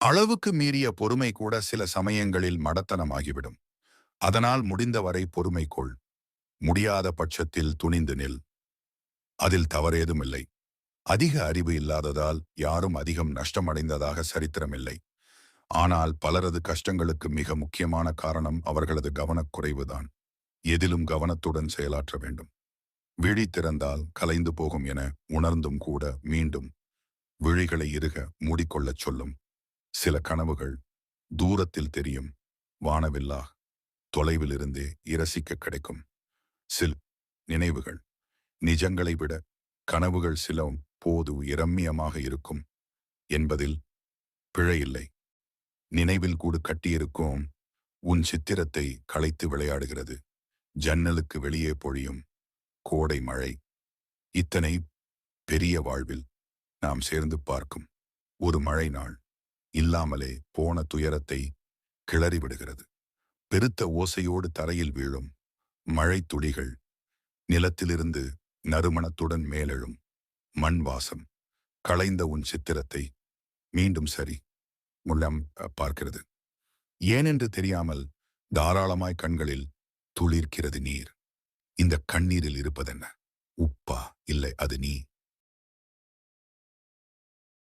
அளவுக்கு மீறிய பொறுமை கூட சில சமயங்களில் மடத்தனமாகிவிடும். அதனால் முடிந்தவரை பொறுமை கொள். முடியாத பட்சத்தில் துணிந்து நில். அதில் தவறேதுமில்லை. அதிக அறிவு இல்லாததால் யாரும் அதிகம் நஷ்டமடைந்ததாக சரித்திரமில்லை. ஆனால் பலரது கஷ்டங்களுக்கு மிக முக்கியமான காரணம் அவர்களது கவனக்குறைவுதான். எதிலும் கவனத்துடன் செயலாற்ற வேண்டும். விழி திறந்தால் கலைந்து போகும் என உணர்ந்தும் கூட மீண்டும் விழிகளை இறுக மூடிக்கொள்ளச் சொல்லும். சில கனவுகள் தூரத்தில் தெரியும் வானவில்லா தொலைவிலிருந்தே இரசிக்க கிடைக்கும். சில நினைவுகள் நிஜங்களை விட கனவுகள் சில போது இரம்மியமாக இருக்கும் என்பதில் பிழையில்லை. நினைவில் கூடு கட்டியிருக்கும் உன் சித்திரத்தை களைத்து விளையாடுகிறது. ஜன்னலுக்கு வெளியே பொழியும் கோடை மழை. இத்தனை பெரிய வாழ்வில் நாம் சேர்ந்து பார்க்கும் ஒரு மழை நாள் இல்லாமலே போன துயரத்தை கிளறி விடுகிறது. பெருத்த ஓசையோடு தரையில் வீழும் மழை துளிகள், நிலத்திலிருந்து நறுமணத்துடன் மேலெழும் மண் வாசம் களைந்த உன் சித்திரத்தை மீண்டும் சரி முள்ளம் பார்க்கிறது. ஏனென்று தெரியாமல் தாராளமாய் கண்களில் துளிர்க்கிறது நீர். இந்த கண்ணீரில் இருப்பதென்ன? உப்பா? இல்லை, அது நீ.